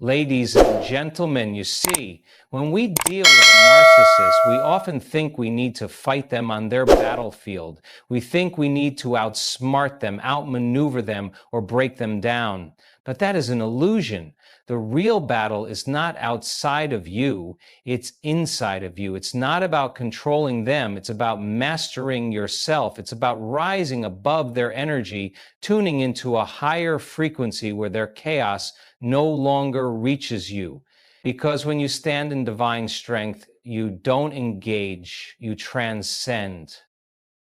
Ladies and gentlemen, you see, when we deal with a narcissist, we often think we need to fight them on their battlefield. We think we need to outsmart them, outmaneuver them, or break them down. But that is an illusion. The real battle is not outside of you, it's inside of you. It's not about controlling them, it's about mastering yourself. It's about rising above their energy, tuning into a higher frequency where their chaos no longer reaches you. Because when you stand in divine strength, you don't engage, you transcend.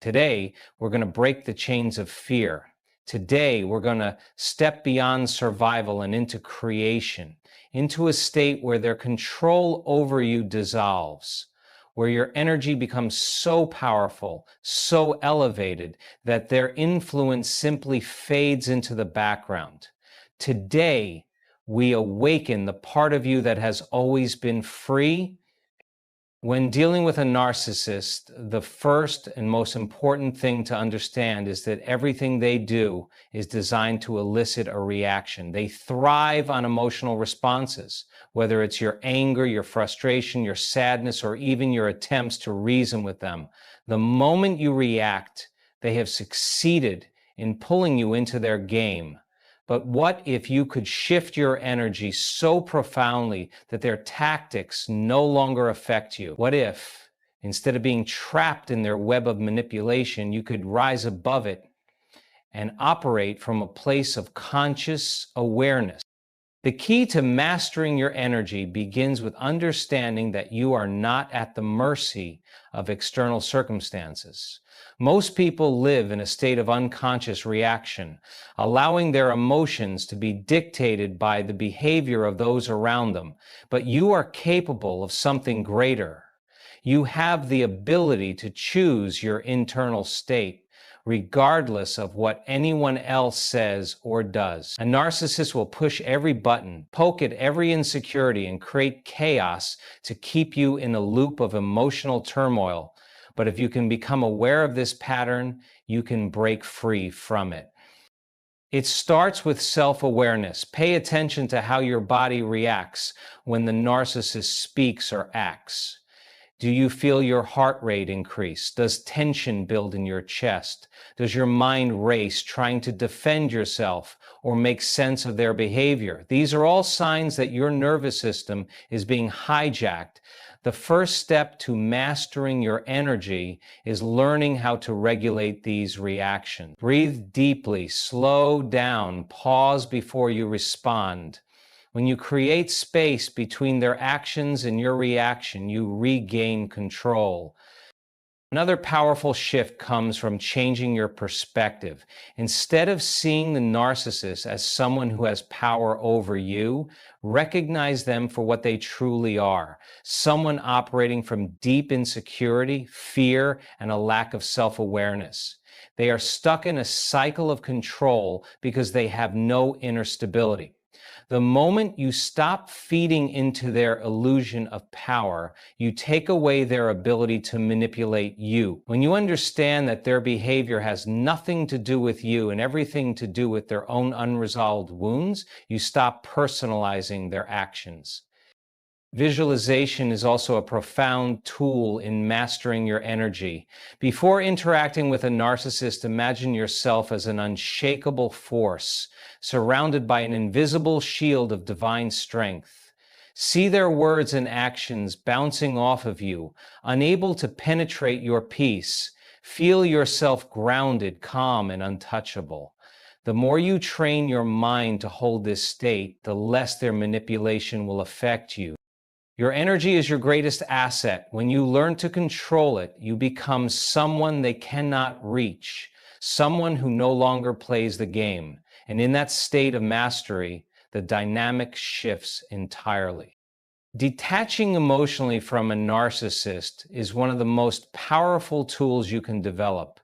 Today, we're going to break the chains of fear. Today, we're going to step beyond survival and into creation, into a state where their control over you dissolves, where your energy becomes so powerful, so elevated, that their influence simply fades into the background. Today, we awaken the part of you that has always been free. When dealing with a narcissist, the first and most important thing to understand is that everything they do is designed to elicit a reaction. They thrive on emotional responses, whether it's your anger, your frustration, your sadness, or even your attempts to reason with them. The moment you react, they have succeeded in pulling you into their game. But what if you could shift your energy so profoundly that their tactics no longer affect you? What if, instead of being trapped in their web of manipulation, you could rise above it and operate from a place of conscious awareness? The key to mastering your energy begins with understanding that you are not at the mercy of external circumstances. Most people live in a state of unconscious reaction, allowing their emotions to be dictated by the behavior of those around them. But you are capable of something greater. You have the ability to choose your internal state, regardless of what anyone else says or does. A narcissist will push every button, poke at every insecurity, and create chaos to keep you in a loop of emotional turmoil. But if you can become aware of this pattern, you can break free from it. It starts with self-awareness. Pay attention to how your body reacts when the narcissist speaks or acts. Do you feel your heart rate increase? Does tension build in your chest? Does your mind race trying to defend yourself or make sense of their behavior? These are all signs that your nervous system is being hijacked. The first step to mastering your energy is learning how to regulate these reactions. Breathe deeply, slow down, pause before you respond. When you create space between their actions and your reaction, you regain control. Another powerful shift comes from changing your perspective. Instead of seeing the narcissist as someone who has power over you, recognize them for what they truly are. Someone operating from deep insecurity, fear, and a lack of self-awareness. They are stuck in a cycle of control because they have no inner stability. The moment you stop feeding into their illusion of power, you take away their ability to manipulate you. When you understand that their behavior has nothing to do with you and everything to do with their own unresolved wounds, you stop personalizing their actions. Visualization is also a profound tool in mastering your energy. Before interacting with a narcissist, imagine yourself as an unshakable force, surrounded by an invisible shield of divine strength. See their words and actions bouncing off of you, unable to penetrate your peace. Feel yourself grounded, calm, and untouchable. The more you train your mind to hold this state, the less their manipulation will affect you. Your energy is your greatest asset. When you learn to control it, you become someone they cannot reach, someone who no longer plays the game. And in that state of mastery, the dynamic shifts entirely. Detaching emotionally from a narcissist is one of the most powerful tools you can develop.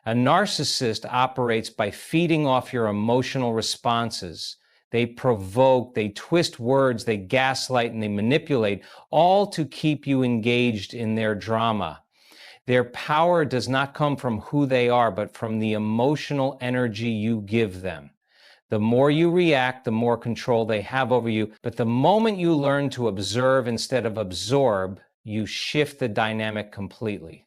A narcissist operates by feeding off your emotional responses. They provoke, they twist words, they gaslight, and they manipulate, all to keep you engaged in their drama. Their power does not come from who they are, but from the emotional energy you give them. The more you react, the more control they have over you. But the moment you learn to observe instead of absorb, you shift the dynamic completely.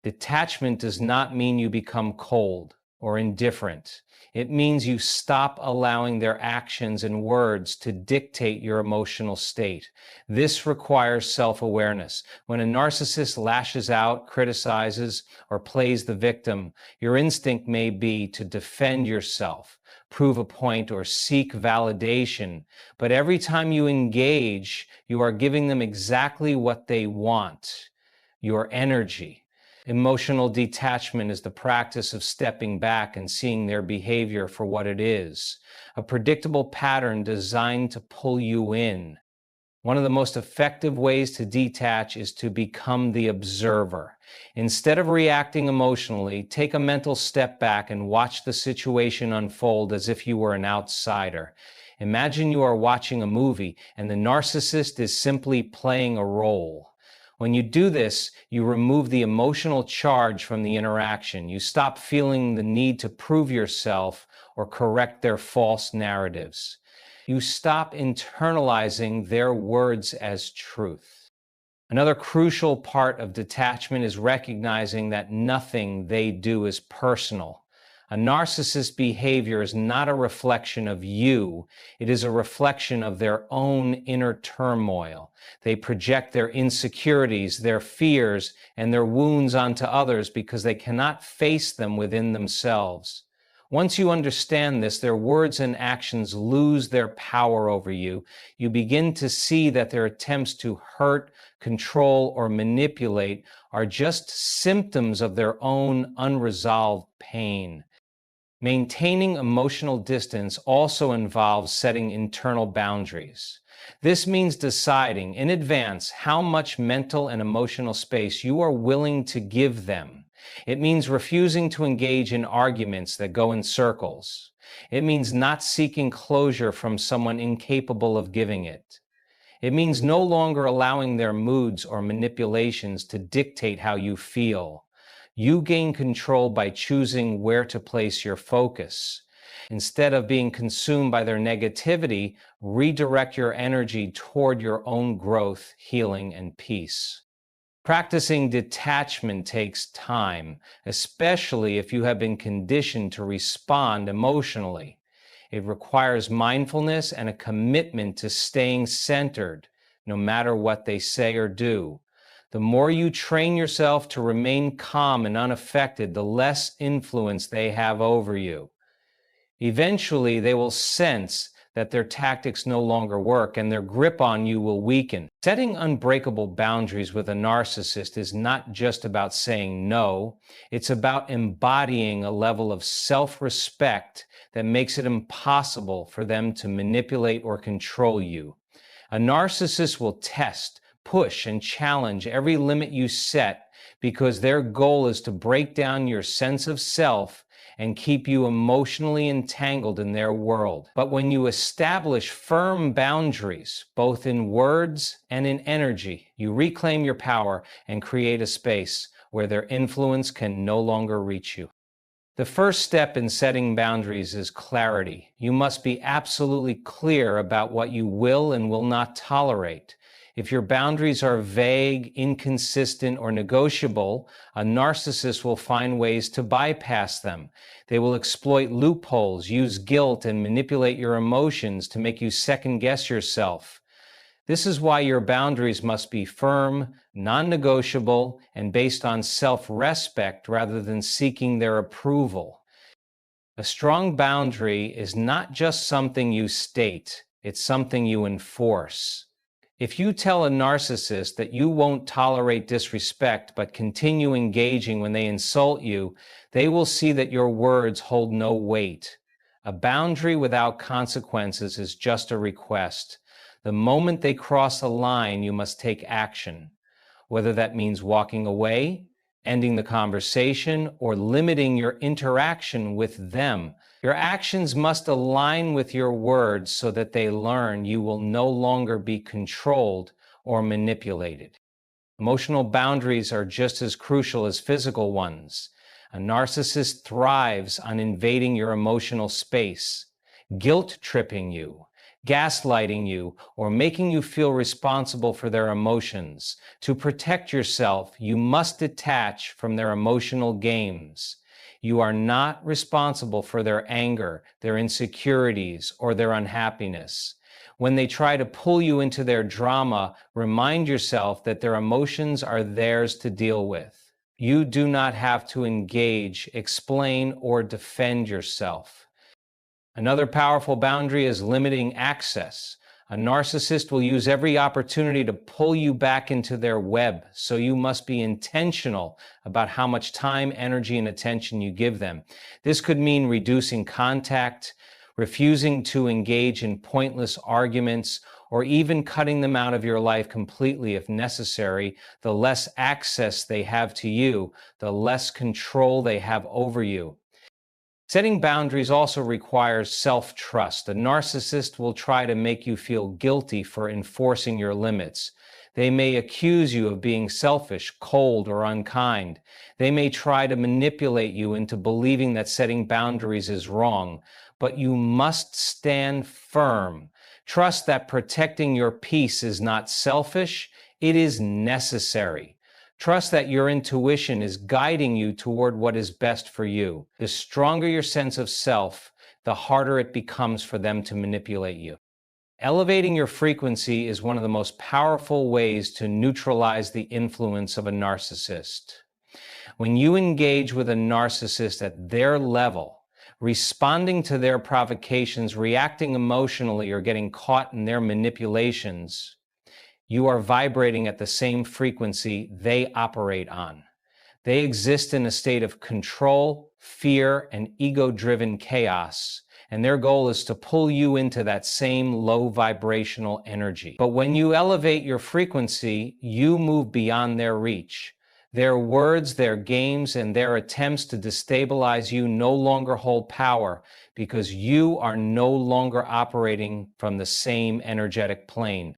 Detachment does not mean you become cold or indifferent. It means you stop allowing their actions and words to dictate your emotional state. This requires self-awareness. When a narcissist lashes out, criticizes, or plays the victim, your instinct may be to defend yourself, prove a point, or seek validation. But every time you engage, you are giving them exactly what they want: your energy. Emotional detachment is the practice of stepping back and seeing their behavior for what it is, a predictable pattern designed to pull you in. One of the most effective ways to detach is to become the observer. Instead of reacting emotionally, take a mental step back and watch the situation unfold as if you were an outsider. Imagine you are watching a movie and the narcissist is simply playing a role. When you do this, you remove the emotional charge from the interaction. You stop feeling the need to prove yourself or correct their false narratives. You stop internalizing their words as truth. Another crucial part of detachment is recognizing that nothing they do is personal. A narcissist's behavior is not a reflection of you. It is a reflection of their own inner turmoil. They project their insecurities, their fears, and their wounds onto others because they cannot face them within themselves. Once you understand this, their words and actions lose their power over you. You begin to see that their attempts to hurt, control, or manipulate are just symptoms of their own unresolved pain. Maintaining emotional distance also involves setting internal boundaries. This means deciding in advance how much mental and emotional space you are willing to give them. It means refusing to engage in arguments that go in circles. It means not seeking closure from someone incapable of giving it. It means no longer allowing their moods or manipulations to dictate how you feel. You gain control by choosing where to place your focus. Instead of being consumed by their negativity, redirect your energy toward your own growth, healing, and peace. Practicing detachment takes time, especially if you have been conditioned to respond emotionally. It requires mindfulness and a commitment to staying centered, no matter what they say or do. The more you train yourself to remain calm and unaffected, the less influence they have over you. Eventually, they will sense that their tactics no longer work and their grip on you will weaken. Setting unbreakable boundaries with a narcissist is not just about saying no, it's about embodying a level of self-respect that makes it impossible for them to manipulate or control you. A narcissist will test, push, and challenge every limit you set because their goal is to break down your sense of self and keep you emotionally entangled in their world. But when you establish firm boundaries, both in words and in energy, you reclaim your power and create a space where their influence can no longer reach you. The first step in setting boundaries is clarity. You must be absolutely clear about what you will and will not tolerate. If your boundaries are vague, inconsistent, or negotiable, a narcissist will find ways to bypass them. They will exploit loopholes, use guilt, and manipulate your emotions to make you second-guess yourself. This is why your boundaries must be firm, non-negotiable, and based on self-respect rather than seeking their approval. A strong boundary is not just something you state, it's something you enforce. If you tell a narcissist that you won't tolerate disrespect but continue engaging when they insult you, they will see that your words hold no weight. A boundary without consequences is just a request. The moment they cross a line, you must take action, whether that means walking away, ending the conversation, or limiting your interaction with them. Your actions must align with your words so that they learn you will no longer be controlled or manipulated. Emotional boundaries are just as crucial as physical ones. A narcissist thrives on invading your emotional space. guilt-tripping you, gaslighting you, or making you feel responsible for their emotions. To protect yourself, you must detach from their emotional games. You are not responsible for their anger, their insecurities, or their unhappiness. When they try to pull you into their drama, remind yourself that their emotions are theirs to deal with. You do not have to engage, explain, or defend yourself. Another powerful boundary is limiting access. A narcissist will use every opportunity to pull you back into their web, so you must be intentional about how much time, energy, and attention you give them. This could mean reducing contact, refusing to engage in pointless arguments, or even cutting them out of your life completely if necessary. The less access they have to you, the less control they have over you. Setting boundaries also requires self-trust. A narcissist will try to make you feel guilty for enforcing your limits. They may accuse you of being selfish, cold, or unkind. They may try to manipulate you into believing that setting boundaries is wrong, but you must stand firm. Trust that protecting your peace is not selfish, it is necessary. Trust that your intuition is guiding you toward what is best for you. The stronger your sense of self, the harder it becomes for them to manipulate you. Elevating your frequency is one of the most powerful ways to neutralize the influence of a narcissist. When you engage with a narcissist at their level, responding to their provocations, reacting emotionally, or getting caught in their manipulations, you are vibrating at the same frequency they operate on. They exist in a state of control, fear, and ego-driven chaos, and their goal is to pull you into that same low vibrational energy. But when you elevate your frequency, you move beyond their reach. Their words, their games, and their attempts to destabilize you no longer hold power because you are no longer operating from the same energetic plane.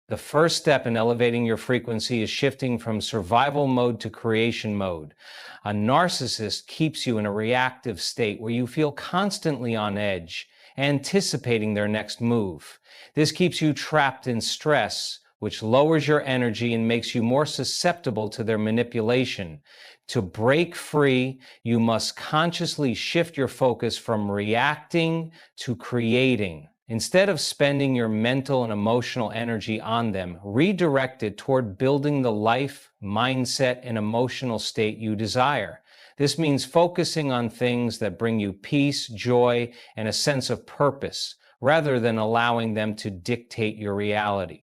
The first step in elevating your frequency is shifting from survival mode to creation mode. A narcissist keeps you in a reactive state where you feel constantly on edge, anticipating their next move. This keeps you trapped in stress, which lowers your energy and makes you more susceptible to their manipulation. To break free, you must consciously shift your focus from reacting to creating. Instead of spending your mental and emotional energy on them, redirect it toward building the life, mindset, and emotional state you desire. This means focusing on things that bring you peace, joy, and a sense of purpose, rather than allowing them to dictate your reality.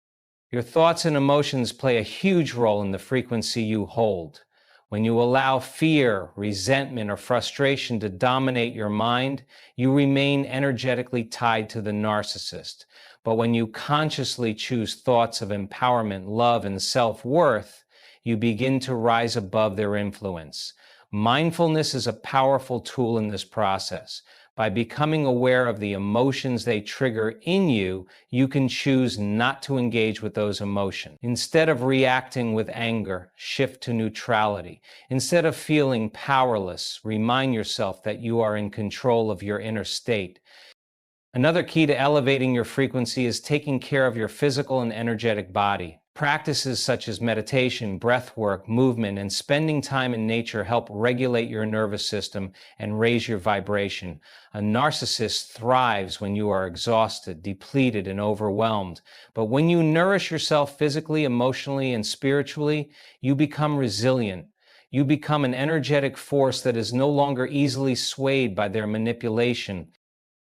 Your thoughts and emotions play a huge role in the frequency you hold. When you allow fear, resentment, or frustration to dominate your mind, you remain energetically tied to the narcissist. But when you consciously choose thoughts of empowerment, love, and self-worth, you begin to rise above their influence. Mindfulness is a powerful tool in this process. By becoming aware of the emotions they trigger in you, you can choose not to engage with those emotions. Instead of reacting with anger, shift to neutrality. Instead of feeling powerless, remind yourself that you are in control of your inner state. Another key to elevating your frequency is taking care of your physical and energetic body. Practices such as meditation, breath work, movement, and spending time in nature help regulate your nervous system and raise your vibration. A narcissist thrives when you are exhausted, depleted, and overwhelmed. But when you nourish yourself physically, emotionally, and spiritually, you become resilient. You become an energetic force that is no longer easily swayed by their manipulation.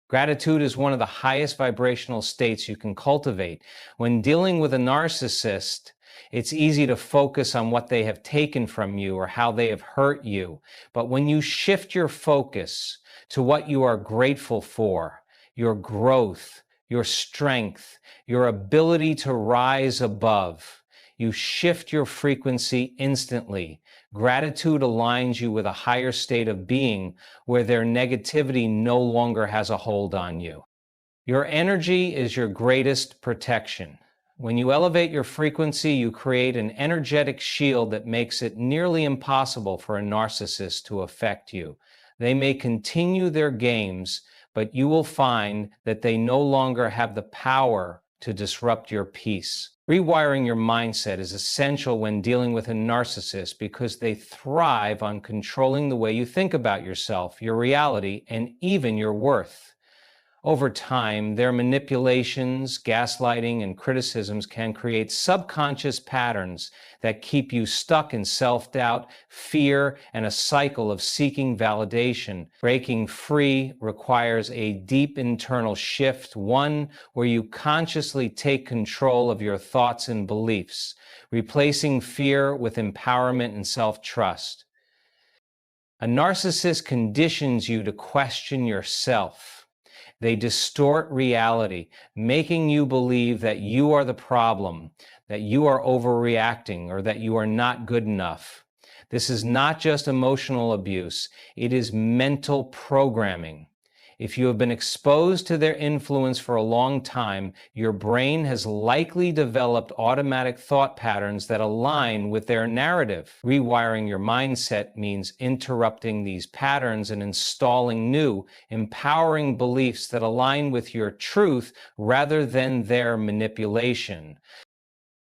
Gratitude is one of the highest vibrational states you can cultivate. When dealing with a narcissist, it's easy to focus on what they have taken from you or how they have hurt you. But when you shift your focus to what you are grateful for, your growth, your strength, your ability to rise above, you shift your frequency instantly. Gratitude aligns you with a higher state of being where their negativity no longer has a hold on you. Your energy is your greatest protection. When you elevate your frequency, you create an energetic shield that makes it nearly impossible for a narcissist to affect you. They may continue their games, but you will find that they no longer have the power to disrupt your peace. Rewiring your mindset is essential when dealing with a narcissist because they thrive on controlling the way you think about yourself, your reality, and even your worth. Over time, their manipulations, gaslighting, and criticisms can create subconscious patterns that keep you stuck in self-doubt, fear, and a cycle of seeking validation. Breaking free requires a deep internal shift, one where you consciously take control of your thoughts and beliefs, replacing fear with empowerment and self-trust. A narcissist conditions you to question yourself. They distort reality, making you believe that you are the problem, that you are overreacting, or that you are not good enough. This is not just emotional abuse, it is mental programming. If you have been exposed to their influence for a long time, your brain has likely developed automatic thought patterns that align with their narrative. Rewiring your mindset means interrupting these patterns and installing new, empowering beliefs that align with your truth rather than their manipulation.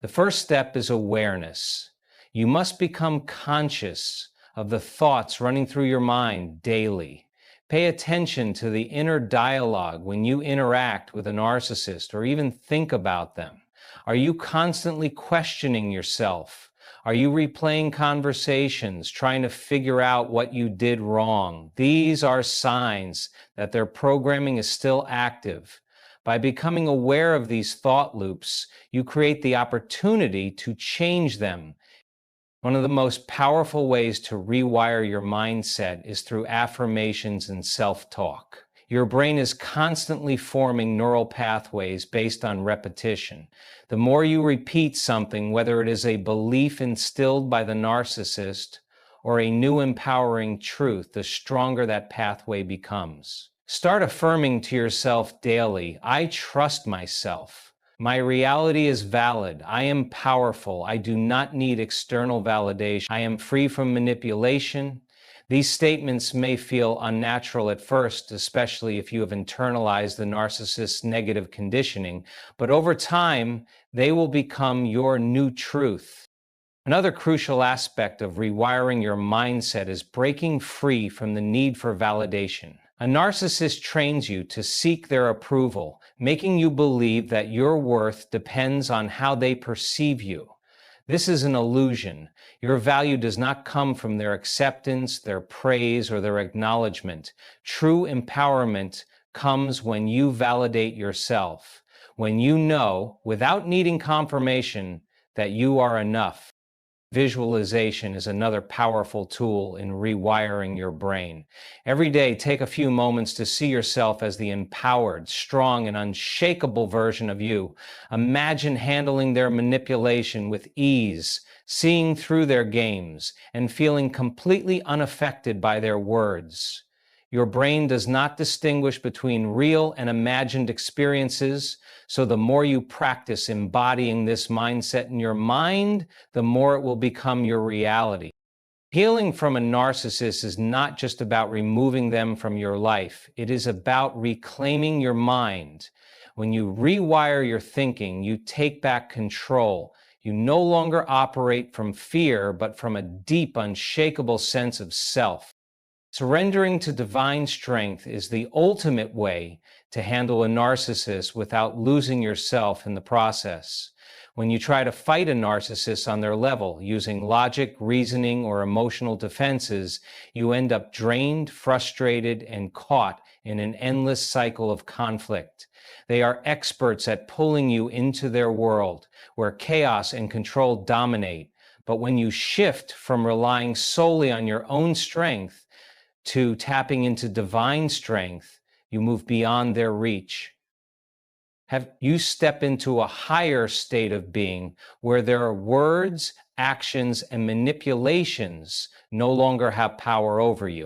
The first step is awareness. You must become conscious of the thoughts running through your mind daily. Pay attention to the inner dialogue when you interact with a narcissist or even think about them. Are you constantly questioning yourself? Are you replaying conversations, trying to figure out what you did wrong? These are signs that their programming is still active. By becoming aware of these thought loops, you create the opportunity to change them. One of the most powerful ways to rewire your mindset is through affirmations and self-talk. Your brain is constantly forming neural pathways based on repetition. The more you repeat something, whether it is a belief instilled by the narcissist or a new empowering truth, the stronger that pathway becomes. Start affirming to yourself daily, I trust myself. My reality is valid. I am powerful. I do not need external validation. I am free from manipulation. These statements may feel unnatural at first, especially if you have internalized the narcissist's negative conditioning, but over time, they will become your new truth. Another crucial aspect of rewiring your mindset is breaking free from the need for validation. A narcissist trains you to seek their approval, making you believe that your worth depends on how they perceive you. This is an illusion. Your value does not come from their acceptance, their praise, or their acknowledgement. True empowerment comes when you validate yourself, when you know, without needing confirmation, that you are enough. Visualization is another powerful tool in rewiring your brain. Every day, take a few moments to see yourself as the empowered, strong, and unshakable version of you. Imagine handling their manipulation with ease, seeing through their games, and feeling completely unaffected by their words. Your brain does not distinguish between real and imagined experiences, so the more you practice embodying this mindset in your mind, the more it will become your reality. Healing from a narcissist is not just about removing them from your life. It is about reclaiming your mind. When you rewire your thinking, you take back control. You no longer operate from fear, but from a deep, unshakable sense of self. Surrendering to divine strength is the ultimate way to handle a narcissist without losing yourself in the process. When you try to fight a narcissist on their level using logic, reasoning, or emotional defenses, you end up drained, frustrated, and caught in an endless cycle of conflict. They are experts at pulling you into their world, where chaos and control dominate. But when you shift from relying solely on your own strength to tapping into divine strength, you move beyond their reach. You step into a higher state of being where their words, actions, and manipulations no longer have power over you.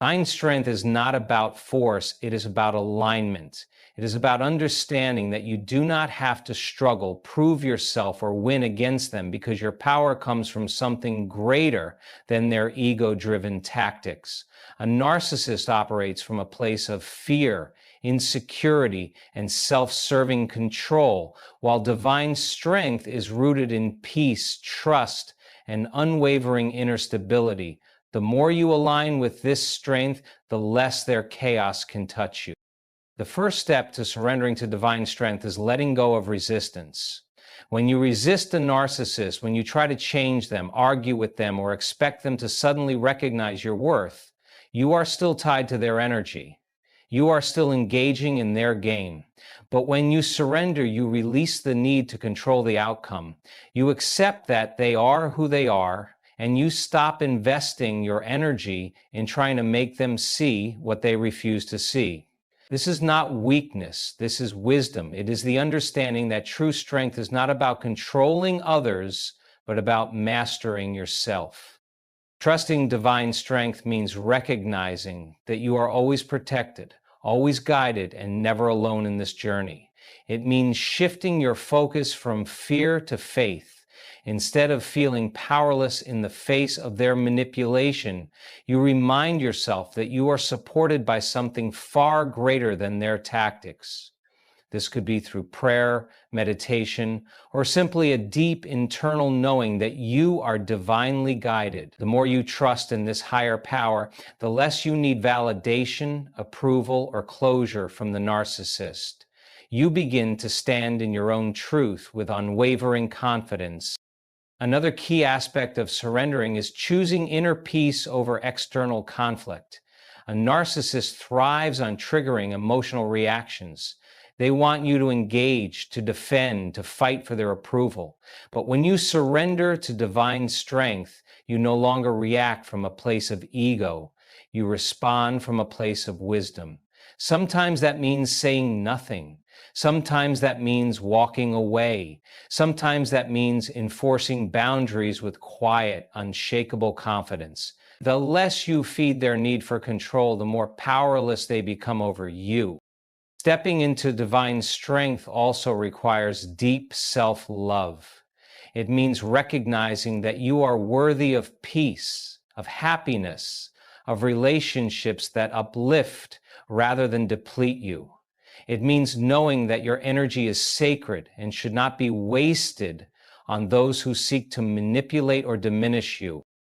Divine strength is not about force, it is about alignment. It is about understanding that you do not have to struggle, prove yourself, or win against them because your power comes from something greater than their ego-driven tactics. A narcissist operates from a place of fear, insecurity, and self-serving control, while divine strength is rooted in peace, trust, and unwavering inner stability. The more you align with this strength, the less their chaos can touch you. The first step to surrendering to divine strength is letting go of resistance. When you resist a narcissist, when you try to change them, argue with them, or expect them to suddenly recognize your worth, you are still tied to their energy. You are still engaging in their game. But when you surrender, you release the need to control the outcome. You accept that they are who they are, and you stop investing your energy in trying to make them see what they refuse to see. This is not weakness, this is wisdom. It is the understanding that true strength is not about controlling others, but about mastering yourself. Trusting divine strength means recognizing that you are always protected, always guided, and never alone in this journey. It means shifting your focus from fear to faith. Instead of feeling powerless in the face of their manipulation, you remind yourself that you are supported by something far greater than their tactics. This could be through prayer, meditation, or simply a deep internal knowing that you are divinely guided. The more you trust in this higher power, the less you need validation, approval, or closure from the narcissist. You begin to stand in your own truth with unwavering confidence. Another key aspect of surrendering is choosing inner peace over external conflict. A narcissist thrives on triggering emotional reactions. They want you to engage, to defend, to fight for their approval. But when you surrender to divine strength, you no longer react from a place of ego. You respond from a place of wisdom. Sometimes that means saying nothing. Sometimes that means walking away. Sometimes that means enforcing boundaries with quiet, unshakable confidence. The less you feed their need for control, the more powerless they become over you. Stepping into divine strength also requires deep self-love. It means recognizing that you are worthy of peace, of happiness, of relationships that uplift rather than deplete you. It means knowing that your energy is sacred and should not be wasted on those who seek to manipulate or diminish you.